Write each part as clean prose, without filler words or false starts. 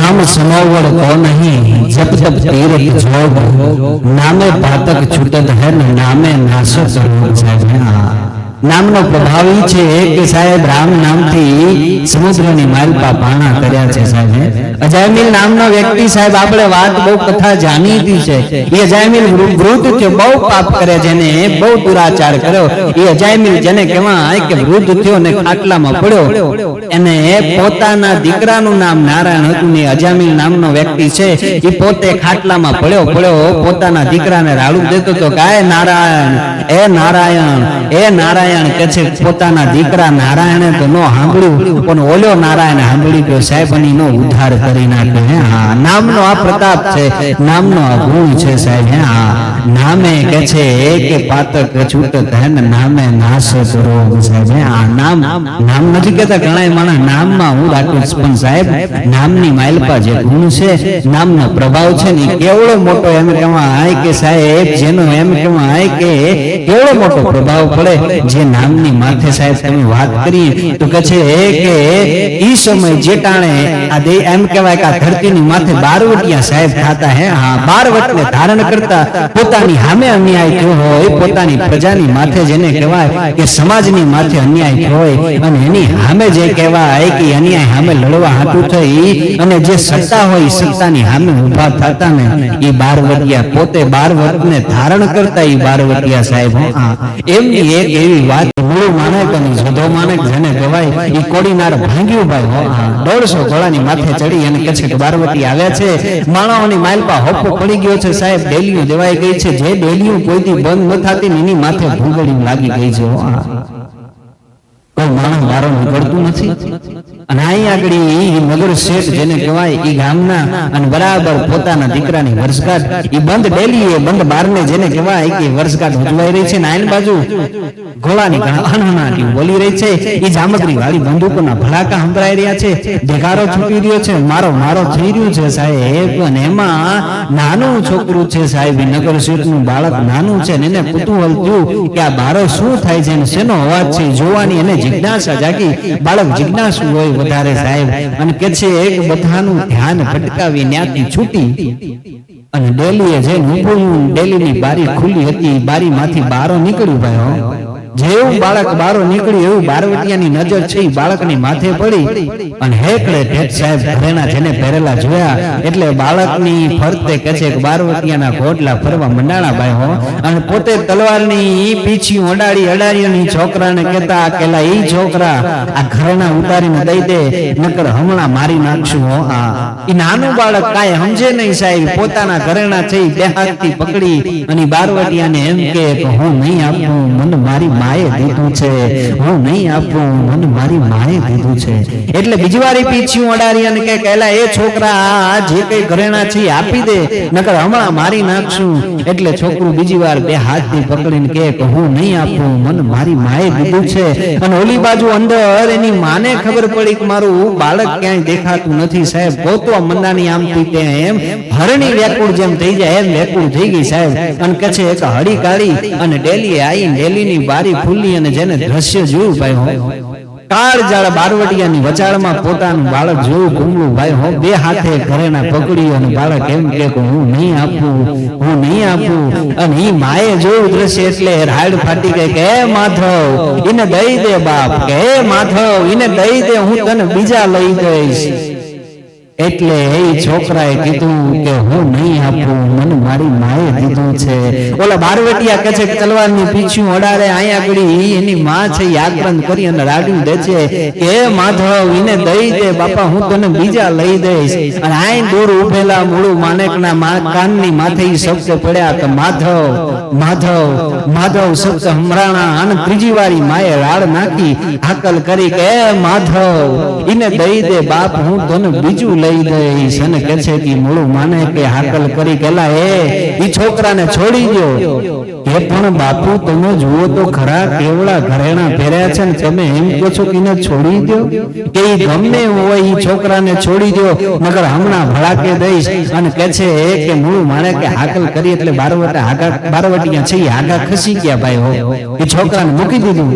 नाम समोवड़ को नहीं जब तब तीरथ जोग नामे पातक छूटत है नामे नाशक नामनो प्रभाव ई छे के साहेब राम नामथी समुद्રની માલપા પાણા કર્યા છે સાહેબ અજાયમિલ નામનો વ્યક્તિ સાહેબ આપણે વાત બહુ કથા જાણીતી છે એ અજાયમિલ વૃદ્ધ છે બહુ પાપ કરે છે ને બહુ દુરાચાર કર્યો એ અજાયમિલ જેને કહેવાય કે વૃદ્ધ થયો ને ખાટલામાં પડ્યો એને પોતાના દીકરાનું નામ નારાયણ હતું ને અજાયમિલ નામનો વ્યક્તિ છે એ પોતે ખાટલામાં પડ્યો પોતાના દીકરાને રાડું દેતો તો કાય નારાયણ એ નારાયણ એ નારાયણ કે છે પોતાના દીકરા નારાયણે તો નો સાંભળ્યું પણ ઓલો નારાયણ સાંભળી ગયો સાહેબ અને નો ઉદ્ધાર કરી નાખ્યો હા નામનો આ પ્રતાપ છે નામનો આ ગુણ છે સાહેબ હા નામે કે છે કે પાતક છૂટત હે ને નામે નાશ રોગ સાહેબ આ નામ નથી કહેતા ઘણા માણસ નામમાં હું રાખું પણ સાહેબ નામની માલપા જે ગુણ છે નામનો પ્રભાવ છે ને કેવડો મોટો એમ કહેવાય કે સાહેબ જેનો એમ કહેવાય કે કેવડો મોટો પ્રભાવ પડે જે નામની માથે સાહેબ તમે વાત કરી તો કહે છે કે ઈ સમય જેટાણે આ દે એમ કહેવાય કે આ ધરતીની માથે 12 વટિયા સાહેબ થાતા હે હા 12 વટને ધારણ કરતા પોતાની સામે અન્યાય થયો હોય પોતાની પ્રજાની માથે જેને કહેવાય કે સમાજની માથે અન્યાય હોય અને એની સામે જે કહેવાય કે અન્યાય સામે લડવા હાટું થઈ અને જે સત્તા હોય સત્તાની સામે ઊભા થતા ને ઈ 12 વટિયા પોતે 12 વટને ધારણ કરતા ઈ 12 વટિયા સાહેબ હા એમની એક એવી વાત મૂળ માણેક અને જધો માણેક જેને કહેવાય ઈ કોડીનાર ભાંગ્યું ભાઈ 150 ઘોડાની માથે ચડી અને કહે છે કે 12 વટી આવ્યા છે માણસોની માલપા હોપો પડી ગયો છે સાહેબ ડેલીઓ દેવાઈ ગઈ છે જે ડેલીઓ કોઈથી બંધ ન થતી એની માથે ભૂંગળી લાગી ગઈ છે કોઈ માણસ મારો નીકળતું નથી અને અહીં આગળ નગર શેઠ જેને કહેવાય ઈ ગામના અને બરાબર પોતાના દીકરાની વર્ષગાંઠ ઈ બંધ ડેલી એ બંધ બારને જેને કહેવાય કે વર્ષગાંઠ ઉજવાઈ રહી છે ને આની બાજુ ઘોડાની ઘણાટી બોલી રહી છે ઈ જામગરી વાળી બંદૂકોના ભડાકા સંભળાઈ રહ્યા છે ઢેકારો છૂટી રહ્યો છે મારો થઈ રહ્યું છે સાહેબ અને એમાં નાનું છોકરું છે સાહેબ નગર શેઠનું બાળક નાનું છે ને એને કુતૂહલ થયું કે આ બારો શું થાય છે ને શેનો અવાજ છે જોવાની એને જિજ્ઞાસા જાગી બાળક જિજ્ઞાસુ હોય વધારે સાહેબ અને કે છે એક બધાનું ધ્યાન ભટકાવી ન્યાથી છૂટી અને ડેલીએ જઈને ઊભું ડેલીની બારી ખુલ્લી હતી બારી માંથી બારો નીકળ્યું ભાઈ જેવું બાળક બારો નીકળ્યું એવું 12 વટિયાની નજર છે બાળકની માથે પડી અને હેકડે ઢેટ સાહેબ ઘરેણા જેને પહેરેલા જોયા એટલે બાળકની ફરતે કહે છે કે 12 વટિયાના ઘોડલા ફરવા મંડાણા ભાઈ હો અને પોતે તલવારની પીછી અડાડીની છોકરાને કહેતા કેલા ઈ છોકરા આ ઘરેણા ઉતારીને દઈ દે નકર હમણાં મારી નાખશું હો આ ઈ નાનું બાળક કાંઈ સમજે નહીં સાહેબ પોતાના ઘરેણા છે બે હાથથી પકડી અને 12 વટિયાને એમ કે હું નહીં આપું મને મારી માએ દીધું છે હું નહીં આપું મને મારી માએ દીધું છે એટલે બીજી વાર પીછ્યું અડારી અને કે કેલા એ છોકરા આ જે કઈ ઘરેણા છે આપી દે નકર હમણાં મારી નાખશું એટલે છોકરું બીજી વાર બે હાથથી પકડીને કે હું નહીં આપું મને મારી માએ દીધું છે અને ઓલી બાજુ અંદર એની માને ખબર પડી કે મારું બાળક ક્યાંય દેખાતું નથી સાહેબ ગોતવા મંદાની આમથી તે એમ હરણી વ્યાકુળ જેમ થઈ જાય એમ વ્યાકુળ થઈ ગઈ સાહેબ અને કે છે એક હળી કાઢી અને ડેલી આવી ડેલીની બારી ખુલ્લી અને જેને દ્રશ્ય જોયું ભાઈ કાળ જાળ 12 વટિયાની વચાળમાં પોતાનું બાળક જોયું કુમળું ભાઈ હો બે હાથે ઘરેણા પકડી અને બાળક એમ કે હું નહીં આપું અને ઈ માએ જોયું દ્રશ્ય એટલે રાડ ફાટી ગઈ કે હે માધવ એને દઈ દે બાપ કે હે માધવ એને દઈ દે હું તને બીજા લઈ જઈશ એટલે એ છોકરાએ કીધું કે હું નહીં આપું મને મારી માએ દીધું છે ઓલા 12 વટિયા કહે છે કે તલવારની પીછું અડારે અહીંયા આગળ એની માં છે આક્રંદ કરી અને રાડ્યું દે છે કે માધવ એને દઈ દે બાપા હું તને બીજા લઈ દઈશ અને આઈ દૂર ઉભેલા મૂળું માનેકના કાનની માથે ઈ શબ્દ પડ્યા કે માધવ શબ્દ હમરાણા અને ત્રીજી વારી માએ રાડ નાખી હાકલ કરી કે માધવ એને દઈ દે બાપ હું તને બીજું લઈ દઈશ અને કહે છે કે મૂળું માને કે હાકલ કરી ગયેલા ઈ છોકરાને છોડી દો એ પણ બાપુ તમે જુઓ તો ખરા કેવડા ઘરેણા પહેર્યા છે ને તમે એમ કહો છો કે એને છોડી દો, કે ઈ ગમે હોય ઈ છોકરાને છોડી દો, નગર હમણાં ભડાકે દઈશ. અને કે છે કે મૂળ માણે કે હાકલ કરી એટલે બારવટિયા છે ઈ આગા ખસી ગયા ભાઈ હો, એ છોકરાને મૂકી દીધું.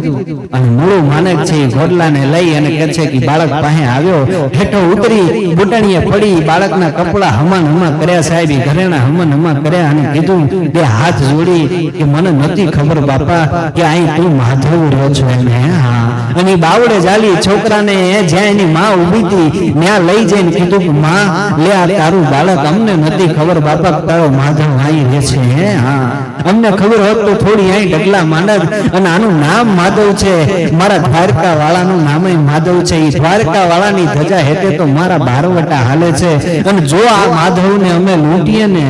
અને મૂળ માને છે ઈ ઘોડલાને લઈ અને કે છે કે બાળક પાસે આવ્યો, હેઠો ઉતરી બુટાણીએ પડી, બાળકના કપડા હમાન હમા કર્યા સાહેબ, ઘરેણા હમાન હમા કર્યા અને કીધું બે હાથ જોડી કે મને નથી ખબર બાપા કે અહીં તું માધવ રહ્યો છો એને. હા, અને બાવડે ચાલી છોકરાને જ્યાં એની માં ઊભી હતી ત્યાં લઈ જઈને કીધું કે માં લે આ તારું બાળક, અમને નથી ખબર બાપા તારો માધવ અહીં રહે છે. હા, અમને ખબર હોત તો થોડી અહીં ડગલા માંડત. અને આનું નામ માધવ છે, મારા દ્વારકા વાળાનું નામ માધવ છે. એ દ્વારકા વાળાની ધજા હેઠે તો મારા બારવટા હાલે છે. અને જો આ માધવને અમે લૂંટીએ ને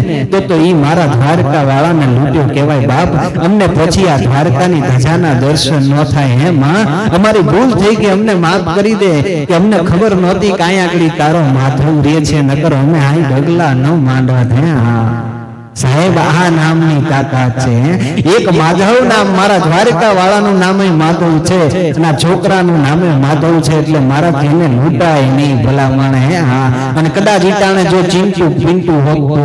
તો ઈ મારા દ્વારકા વાળાને લૂંટ્યો કહેવાય બાપ. અમને પછી આ દ્વારકાની ધજાના દર્શન ન થાય. હે માં, અમારી ભૂલ થઈ ગઈ, અમને માફ કરી દે કે અમને ખબર નહોતી કે અહીંયા આગળ તારો માધવ રહે છે, નકર અમે અહીં ડગલા ન માંડવા દે. હા સાહેબ, આ નામની તાકાત છે. એક માધવ નામ, મારા દ્વારકા વાળાનું નામ માધવ છે અને આ છોકરાનું નામે માધવ છે, એટલે મારાથી એને લૂંટાય નહીં ભલા માણે. હા, અને કદાચ ઈટાણે જો ચીંટુ પિંટુ હોત તો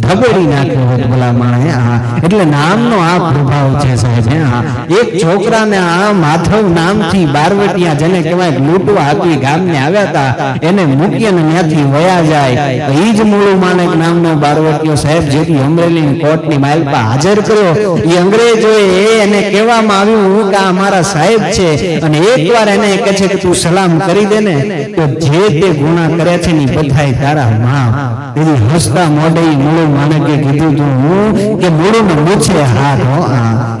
ધબેડી નાખ્યો હોત ભલા માણે. હા, એટલે નામનો આ પ્રભાવ છે સાહેબ. હા, એક છોકરાને આ માધવ નામથી બારવટિયા જેને કહેવાય લૂંટવા આપી ગામને આવ્યા હતા, એને મૂકીને ત્યાંથી વયા જાય. ઈ જ મૂળું માણેક નામનો બારવટિયો સાહેબ જેથી અમરેલીની કોર્ટની માઇલ પર હાજર કર્યો. એ અંગ્રેજોએ એને કહેવામાં આવ્યું કે આ મારા સાહેબ છે, અને એકવાર એને કહે છે કે તું સલામ કરી દે ને તો જે તે ગુના કર્યા છે ને બધાય તારા માફ. એની હસતા મોઢે મૂળું માણેકે કીધું તું કે મૂળું ને મૂછે હાથ.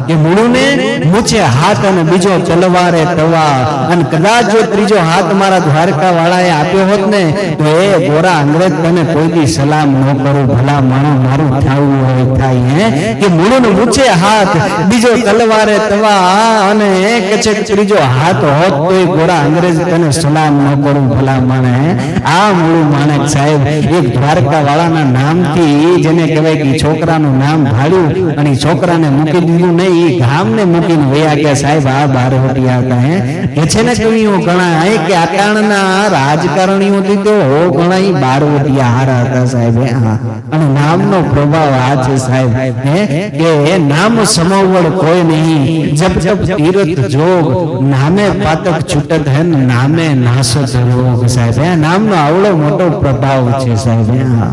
કે મૂળું ને મૂછે હાથ અને બીજો તલવારે તવા. અને કદાચ જો ત્રીજો હાથ મારા દ્વારકા વાળાએ આપ્યો હોત ને તો એ ગોરા અંગ્રેજ તને કોઈ દી સલામ ન કરું ભલા માણો, મારું થાવું હોય થાય. હે, કે મૂળું ને મૂછે હાથ, બીજો તલવારે તવા. અને કે છે ત્રીજો હાથ હોત તો એ ગોરા અંગ્રેજ તને સલામ ન કરું ભલા માણે. આ મૂળું માણેક સાહેબ એક દ્વારકા વાળાના નામથી જેને કહેવાય કે છોકરાનું નામ ભાળ્યું અને છોકરાને મૂકી દીધું નહીં, એ ગામને મૂકીને વયા ગયા સાહેબ. આ બારવટિયા હતા. હે, કે છે ને કવિઓ ઘણા કે આકાળના રાજકારણીઓથી તો ઘણા બારવટિયા હારા હતા સાહેબ. હા, અને નામનો પ્રભાવ આ છે સાહેબ. હે, કે નામ સમવડ કોઈ નહીં, જબ જબ તીરથ જોગ, નામે પાતક છૂટત હે નામે નાશત રોગ સાહેબ. નામનો આવડો મોટો પ્રભાવ છે સાહેબ. હા.